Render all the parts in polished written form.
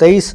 23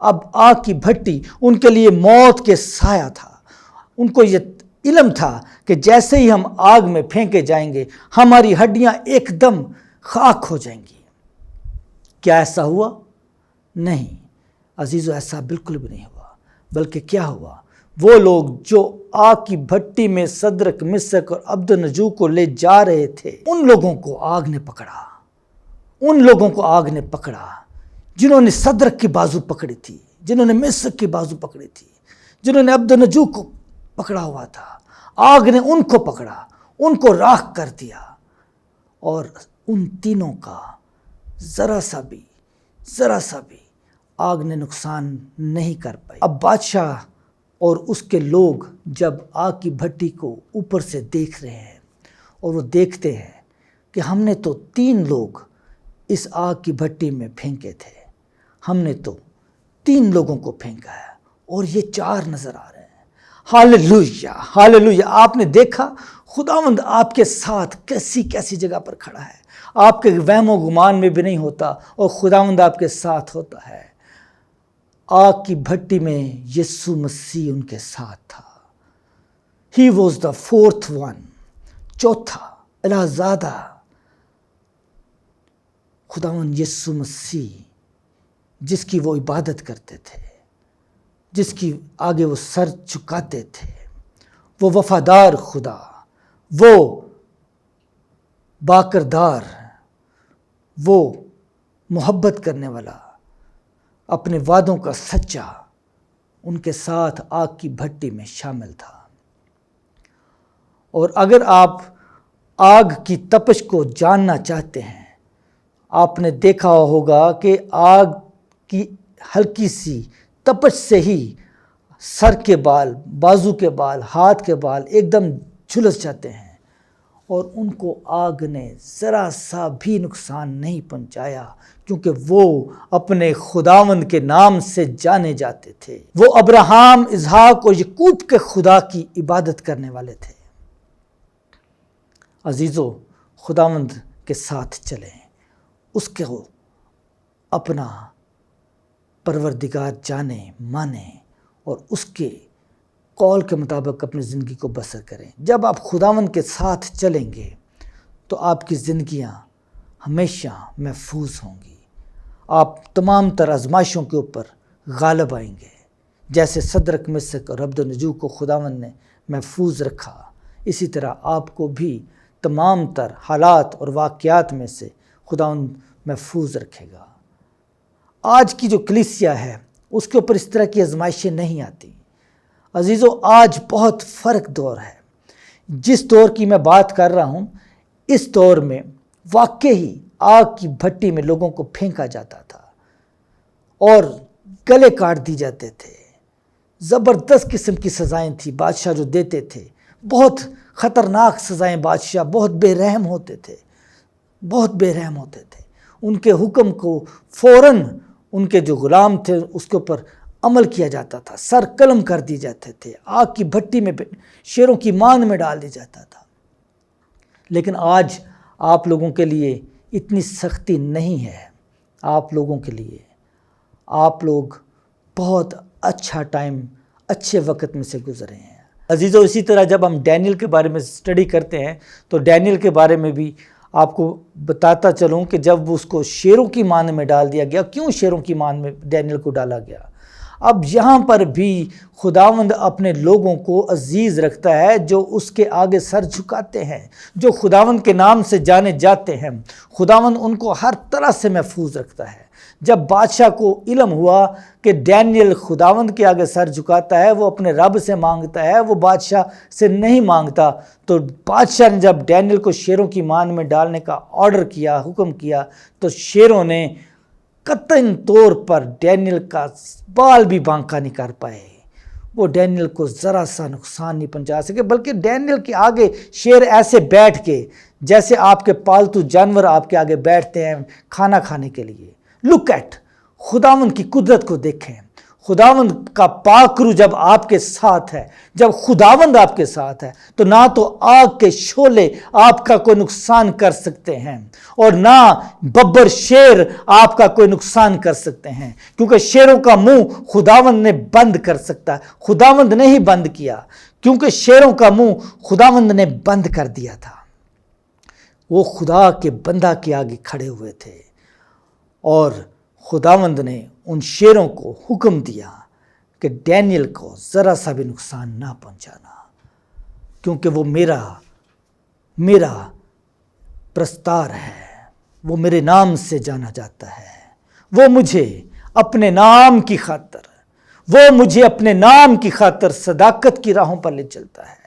اب آگ کی بھٹی ان کے لیے موت کے سایہ تھا۔ ان کو یہ علم تھا کہ جیسے ہی ہم آگ میں پھینکے جائیں گے ہماری ہڈیاں ایک دم خاک ہو جائیں گی۔ کیا ایسا ہوا؟ نہیں عزیزو، ایسا بالکل بھی نہیں ہوا۔ بلکہ کیا ہوا؟ وہ لوگ جو آگ کی بھٹی میں صدرک، مسک اور عبدنجو کو لے جا رہے تھے، ان لوگوں کو آگ نے پکڑا۔ ان لوگوں کو آگ نے پکڑا جنہوں نے صدرک کی بازو پکڑی تھی، جنہوں نے مسک کی بازو پکڑی تھی، جنہوں نے عبدنجو کو پکڑا ہوا تھا۔ آگ نے ان کو پکڑا، ان کو راکھ کر دیا، اور ان تینوں کا ذرا سا بھی آگ نے نقصان نہیں کر پائی۔ اب بادشاہ اور اس کے لوگ جب آگ کی بھٹی کو اوپر سے دیکھ رہے ہیں، اور وہ دیکھتے ہیں کہ ہم نے تو 3 لوگ اس آگ کی بھٹی میں پھینکے تھے، ہم نے تو 3 لوگوں کو پھینکا ہے اور یہ 4 نظر آ رہے ہیں۔ Hallelujah, hallelujah. آپ نے دیکھا خداوند آپ کے ساتھ کیسی جگہ پر کھڑا ہے، آپ کے وہم و گمان میں بھی نہیں ہوتا، اور خداوند آپ کے ساتھ ہوتا ہے۔ آگ کی بھٹی میں یسوع مسیح ان کے ساتھ تھا۔ He was the 4th one، چوتھا الہزادہ خداوند یسوع مسیح، جس کی وہ عبادت کرتے تھے، جس کی آگے وہ سر چکاتے تھے، وہ وفادار خدا، وہ باکردار، وہ محبت کرنے والا، اپنے وعدوں کا سچا، ان کے ساتھ آگ کی بھٹی میں شامل تھا۔ اور اگر آپ آگ کی تپش کو جاننا چاہتے ہیں، آپ نے دیکھا ہوگا کہ آگ کی ہلکی سی تپش سے ہی سر کے بال، بازو کے بال، ہاتھ کے بال ایک دم جھلس جاتے ہیں، اور ان کو آگ نے ذرا سا بھی نقصان نہیں پہنچایا، کیونکہ وہ اپنے خداوند کے نام سے جانے جاتے تھے۔ وہ ابراہیم، اسحاق اور یعقوب کے خدا کی عبادت کرنے والے تھے۔ عزیزو، خداوند کے ساتھ چلیں، اس کو اپنا پروردگار جانیں، مانیں، اور اس کے قول کے مطابق اپنی زندگی کو بسر کریں۔ جب آپ خداوند کے ساتھ چلیں گے تو آپ کی زندگیاں ہمیشہ محفوظ ہوں گی۔ آپ تمام تر آزمائشوں کے اوپر غالب آئیں گے۔ جیسے صدرک، مسک اور عبدنجو کو خداوند نے محفوظ رکھا، اسی طرح آپ کو بھی تمام تر حالات اور واقعات میں سے خداوند محفوظ رکھے گا۔ آج کی جو کلیسیا ہے اس کے اوپر اس طرح کی آزمائشیں نہیں آتی۔ عزیزو، آج بہت فرق دور ہے۔ جس دور کی میں بات کر رہا ہوں، اس دور میں واقعی آگ کی بھٹی میں لوگوں کو پھینکا جاتا تھا اور گلے کاٹ دی جاتے تھے۔ زبردست قسم کی سزائیں تھیں بادشاہ جو دیتے تھے، بہت خطرناک سزائیں۔ بادشاہ بہت بے رحم ہوتے تھے، بہت بے رحم ہوتے تھے۔ ان کے حکم کو فوراً ان کے جو غلام تھے اس کے اوپر عمل کیا جاتا تھا، سر قلم کر دی جاتے تھے، آگ کی بھٹی میں شیروں کی مان میں ڈال دیا جاتا تھا۔ لیکن آج آپ لوگوں کے لیے اتنی سختی نہیں ہے۔ آپ لوگوں کے لیے، آپ لوگ بہت اچھا ٹائم، اچھے وقت میں سے گزرے ہیں۔ عزیزو، اسی طرح جب ہم ڈینیل کے بارے میں اسٹڈی کرتے ہیں تو ڈینیل کے بارے میں بھی آپ کو بتاتا چلوں کہ جب اس کو شیروں کی مان میں ڈال دیا گیا، کیوں شیروں کی مان میں ڈینیل کو ڈالا گیا؟ اب یہاں پر بھی خداوند اپنے لوگوں کو عزیز رکھتا ہے جو اس کے آگے سر جھکاتے ہیں، جو خداوند کے نام سے جانے جاتے ہیں۔ خداوند ان کو ہر طرح سے محفوظ رکھتا ہے۔ جب بادشاہ کو علم ہوا کہ ڈینیل خداوند کے آگے سر جھکاتا ہے، وہ اپنے رب سے مانگتا ہے، وہ بادشاہ سے نہیں مانگتا، تو بادشاہ نے جب ڈینیل کو شیروں کی مان میں ڈالنے کا آرڈر کیا، حکم کیا، تو شیروں نے قطعاً طور پر ڈینیل کا بال بھی بانکا نہیں کر پائے۔ وہ ڈینیل کو ذرا سا نقصان نہیں پہنچا سکے، بلکہ ڈینیل کے آگے شیر ایسے بیٹھ کے جیسے آپ کے پالتو جانور آپ کے آگے بیٹھتے ہیں کھانا کھانے کے لیے۔ لک ایٹ، خداوند کی قدرت کو دیکھیں، خداوند کا پاک روح جب آپ کے ساتھ ہے، جب خداوند آپ کے ساتھ ہے، تو نہ تو آگ کے شعلے آپ کا کوئی نقصان کر سکتے ہیں اور نہ ببر شیر آپ کا کوئی نقصان کر سکتے ہیں، کیونکہ شیروں کا منہ خداوند نے بند کر سکتا ہے۔ خداوند نے ہی بند کیا، کیونکہ شیروں کا منہ خداوند نے بند کر دیا تھا۔ وہ خدا کے بندہ کے آگے کھڑے ہوئے تھے اور خداوند نے ان شیروں کو حکم دیا کہ ڈینیل کو ذرا سا بھی نقصان نہ پہنچانا، کیونکہ وہ میرا پرستار ہے، وہ میرے نام سے جانا جاتا ہے، وہ مجھے اپنے نام کی خاطر صداقت کی راہوں پر لے چلتا ہے،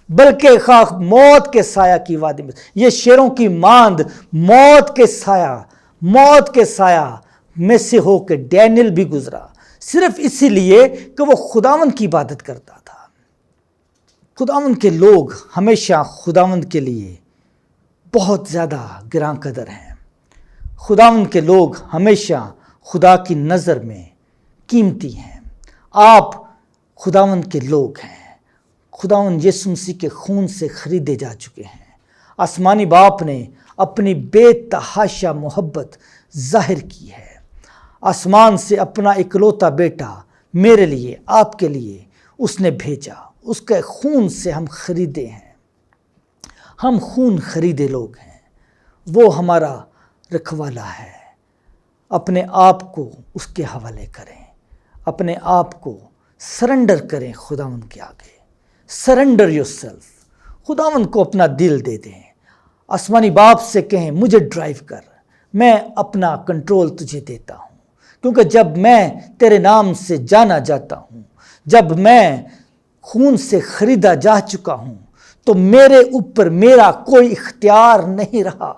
بلکہ خواہ موت کے سایہ کی وادی میں، یہ شیروں کی ماند موت کے سایہ میں سے ہو کے ڈینیل بھی گزرا، صرف اسی لیے کہ وہ خداوند کی عبادت کرتا تھا۔ خداوند کے لوگ ہمیشہ خداوند کے لیے بہت زیادہ گراں قدر ہیں۔ خداوند کے لوگ ہمیشہ خدا کی نظر میں قیمتی ہیں۔ آپ خداوند کے لوگ ہیں، خداوند یسوع مسیح کے خون سے خریدے جا چکے ہیں۔ آسمانی باپ نے اپنی بے تحاشا محبت ظاہر کی ہے، آسمان سے اپنا اکلوتا بیٹا میرے لیے، آپ کے لیے اس نے بھیجا، اس کے خون سے ہم خریدے ہیں، ہم خون خریدے لوگ ہیں، وہ ہمارا رکھوالا ہے۔ اپنے آپ کو اس کے حوالے کریں، اپنے آپ کو سرنڈر کریں خداوند کے آگے، سرنڈر یور سیلف، خداوند کو اپنا دل دے دیں، آسمانی باپ سے کہیں مجھے ڈرائیو کر، میں اپنا کنٹرول تجھے دیتا ہوں، کیونکہ جب میں تیرے نام سے جانا جاتا ہوں، جب میں خون سے خریدا جا چکا ہوں، تو میرے اوپر میرا کوئی اختیار نہیں رہا،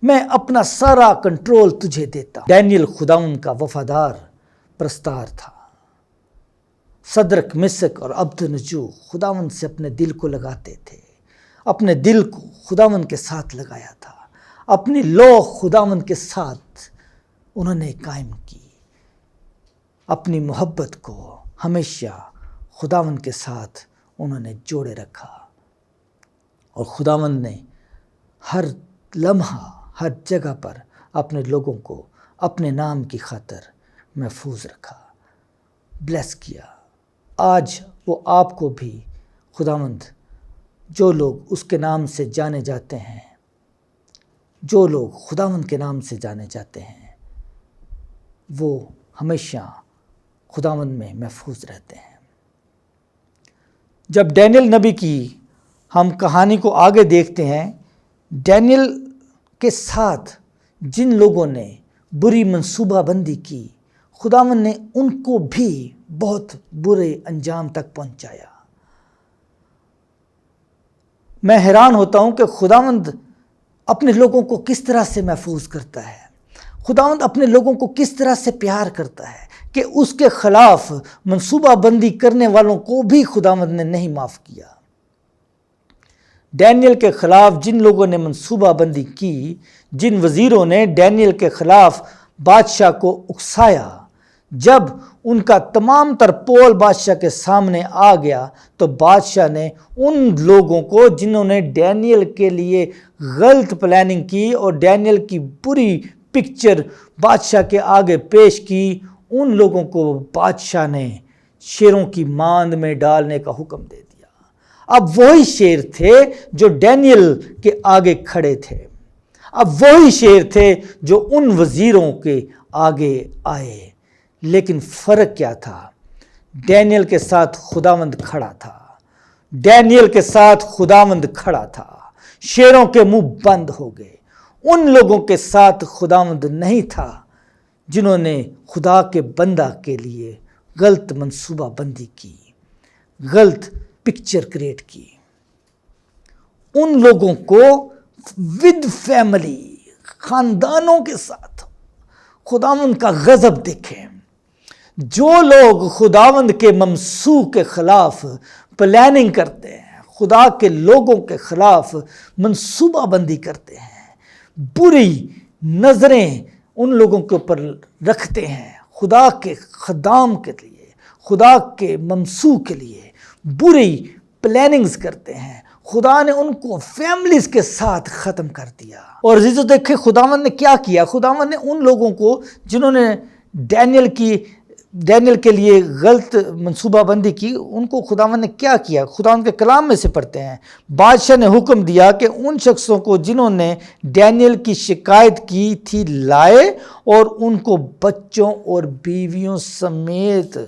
میں اپنا سارا کنٹرول تجھے دیتا ہوں۔ ڈینیل خداوند کا وفادار پرستار تھا۔ صدرک، مسک اور عبدنجو خداوند سے اپنے دل کو لگاتے تھے، اپنے دل کو خداوند کے ساتھ لگایا تھا، اپنی لو خداوند کے ساتھ انہوں نے قائم کی، اپنی محبت کو ہمیشہ خداوند کے ساتھ انہوں نے جوڑے رکھا، اور خداوند نے ہر لمحہ ہر جگہ پر اپنے لوگوں کو اپنے نام کی خاطر محفوظ رکھا، بلیس کیا۔ آج وہ آپ کو بھی خداوند، جو لوگ اس کے نام سے جانے جاتے ہیں، جو لوگ خداوند کے نام سے جانے جاتے ہیں، وہ ہمیشہ خداوند میں محفوظ رہتے ہیں۔ جب ڈینیل نبی کی ہم کہانی کو آگے دیکھتے ہیں، ڈینیل کے ساتھ جن لوگوں نے بری منصوبہ بندی کی، خداوند نے ان کو بھی بہت برے انجام تک پہنچایا۔ میں حیران ہوتا ہوں کہ خداوند اپنے لوگوں کو کس طرح سے محفوظ کرتا ہے، خداوند اپنے لوگوں کو کس طرح سے پیار کرتا ہے کہ اس کے خلاف منصوبہ بندی کرنے والوں کو بھی خداوند نے نہیں معاف کیا۔ ڈینیل کے خلاف جن لوگوں نے منصوبہ بندی کی، جن وزیروں نے ڈینیل کے خلاف بادشاہ کو اکسایا، جب ان کا تمام تر پول بادشاہ کے سامنے آ گیا، تو بادشاہ نے ان لوگوں کو جنہوں نے ڈینیل کے لیے غلط پلاننگ کی اور ڈینیل کی بری پکچر بادشاہ کے آگے پیش کی، ان لوگوں کو بادشاہ نے شیروں کی ماند میں ڈالنے کا حکم دے دیا۔ اب وہی شیر تھے جو ڈینیل کے آگے کھڑے تھے، اب وہی شیر تھے جو ان وزیروں کے آگے آئے، لیکن فرق کیا تھا؟ ڈینیل کے ساتھ خداوند کھڑا تھا، ڈینیل کے ساتھ خداوند کھڑا تھا، شیروں کے منہ بند ہو گئے۔ ان لوگوں کے ساتھ خداوند نہیں تھا جنہوں نے خدا کے بندہ کے لیے غلط منصوبہ بندی کی، غلط پکچر کریٹ کی۔ ان لوگوں کو ود فیملی، خاندانوں کے ساتھ خداوند کا غضب دیکھیں۔ جو لوگ خداوند کے ممسوح کے خلاف پلاننگ کرتے ہیں، خدا کے لوگوں کے خلاف منصوبہ بندی کرتے ہیں، بری نظریں ان لوگوں کے اوپر رکھتے ہیں، خدا کے خدام کے لیے خدا کے ممسوح کے لیے بری پلاننگز کرتے ہیں، خدا نے ان کو فیملیز کے ساتھ ختم کر دیا۔ اور عزیزو دیکھیں خداوند نے کیا کیا، خداوند نے ان لوگوں کو جنہوں نے ڈینیل کے لیے غلط منصوبہ بندی کی، ان کو خداوند نے کیا کیا، خداوند کے کلام میں سے پڑھتے ہیں۔ بادشاہ نے حکم دیا کہ ان شخصوں کو جنہوں نے ڈینیل کی شکایت کی تھی لائے، اور ان کو بچوں اور بیویوں سمیت،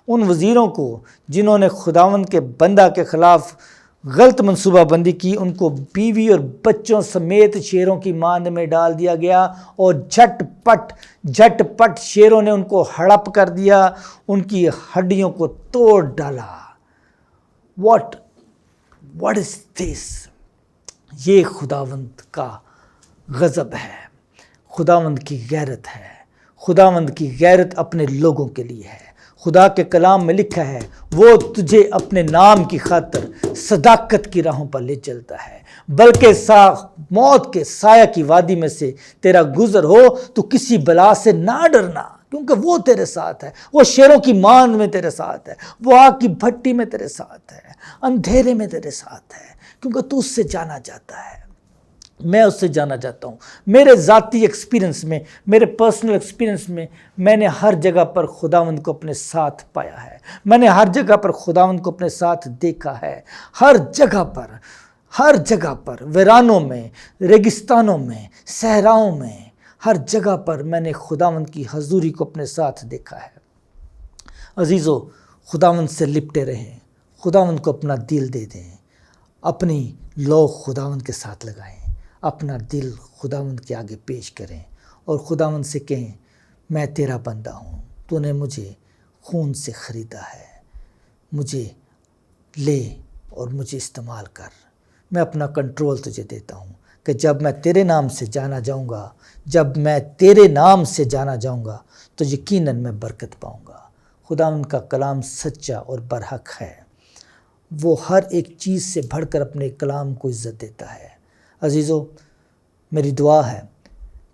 ان وزیروں کو جنہوں نے خداوند کے بندہ کے خلاف غلط منصوبہ بندی کی، ان کو بیوی اور بچوں سمیت شیروں کی ماند میں ڈال دیا گیا، اور جھٹ پٹ شیروں نے ان کو ہڑپ کر دیا، ان کی ہڈیوں کو توڑ ڈالا۔ واٹ از دس؟ یہ خداوند کا غضب ہے، خداوند کی غیرت ہے۔ خداوند کی غیرت اپنے لوگوں کے لیے ہے۔ خدا کے کلام میں لکھا ہے وہ تجھے اپنے نام کی خاطر صداقت کی راہوں پر لے چلتا ہے، بلکہ موت کے سایہ کی وادی میں سے تیرا گزر ہو تو کسی بلا سے نہ ڈرنا، کیونکہ وہ تیرے ساتھ ہے، وہ شیروں کی ماند میں تیرے ساتھ ہے، وہ آگ کی بھٹی میں تیرے ساتھ ہے، اندھیرے میں تیرے ساتھ ہے، کیونکہ تو اس سے جانا جاتا ہے۔ میں اس سے جانا چاہتا ہوں۔ میرے ذاتی ایکسپیرنس میں، میرے پرسنل ایکسپیرنس میں، میں نے ہر جگہ پر خداوند کو اپنے ساتھ پایا ہے، میں نے ہر جگہ پر خداوند کو اپنے ساتھ دیکھا ہے، ہر جگہ پر ویرانوں میں، ریگستانوں میں، صحراؤں میں، ہر جگہ پر میں نے خداوند کی حضوری کو اپنے ساتھ دیکھا ہے۔ عزیزو، خداوند سے لپٹے رہیں، خداوند کو اپنا دل دے دیں، اپنی لو خداوند کے ساتھ لگائیں، اپنا دل خداوند کے آگے پیش کریں، اور خداوند سے کہیں میں تیرا بندہ ہوں، تو نے مجھے خون سے خریدا ہے، مجھے لے اور مجھے استعمال کر۔ میں اپنا کنٹرول تجھے دیتا ہوں کہ جب میں تیرے نام سے جانا جاؤں گا تو یقیناً میں برکت پاؤں گا۔ خداوند کا کلام سچا اور برحق ہے، وہ ہر ایک چیز سے بڑھ کر اپنے کلام کو عزت دیتا ہے۔ عزیزو، میری دعا ہے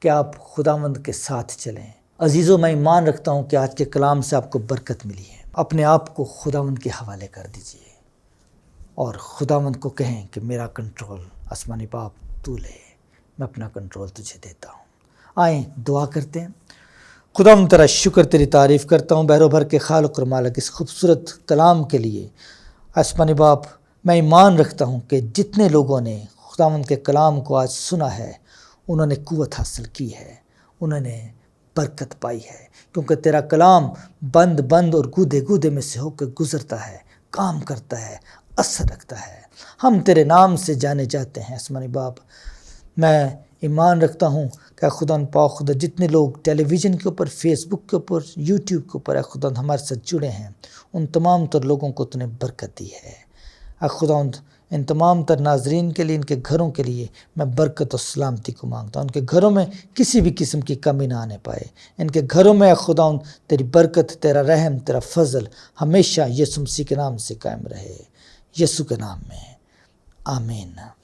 کہ آپ خداوند کے ساتھ چلیں۔ عزیزو، میں ایمان رکھتا ہوں کہ آج کے کلام سے آپ کو برکت ملی ہے۔ اپنے آپ کو خداوند کے حوالے کر دیجئے، اور خداوند کو کہیں کہ میرا کنٹرول آسمانی باپ تو لے، میں اپنا کنٹرول تجھے دیتا ہوں۔ آئیں دعا کرتے ہیں۔ خداوند تیرا شکر، تیری تعریف کرتا ہوں بحر و بھر کے خالق اور مالک اس خوبصورت کلام کے لیے۔ آسمانی باپ، میں ایمان رکھتا ہوں کہ جتنے لوگوں نے خداوند کے کلام کو آج سنا ہے، انہوں نے قوت حاصل کی ہے، انہوں نے برکت پائی ہے، کیونکہ تیرا کلام بند اور گودے میں سے ہو کے گزرتا ہے، کام کرتا ہے، اثر رکھتا ہے۔ ہم تیرے نام سے جانے جاتے ہیں آسمانی باپ۔ میں ایمان رکھتا ہوں کہ خدا جتنے لوگ ٹیلی ویژن کے اوپر، فیس بک کے اوپر، یوٹیوب کے اوپر خدا ہمارے ساتھ جڑے ہیں، ان تمام تر لوگوں کو تو نے برکت دی ہے۔ خدا ان تمام تر ناظرین کے لیے، ان کے گھروں کے لیے میں برکت و سلامتی کو مانگتا ہوں، ان کے گھروں میں کسی بھی قسم کی کمی نہ آنے پائے، ان کے گھروں میں خدا تیری برکت، تیرا رحم، تیرا فضل ہمیشہ یسوع مسیح کے نام سے قائم رہے، یسوع کے نام میں، آمین۔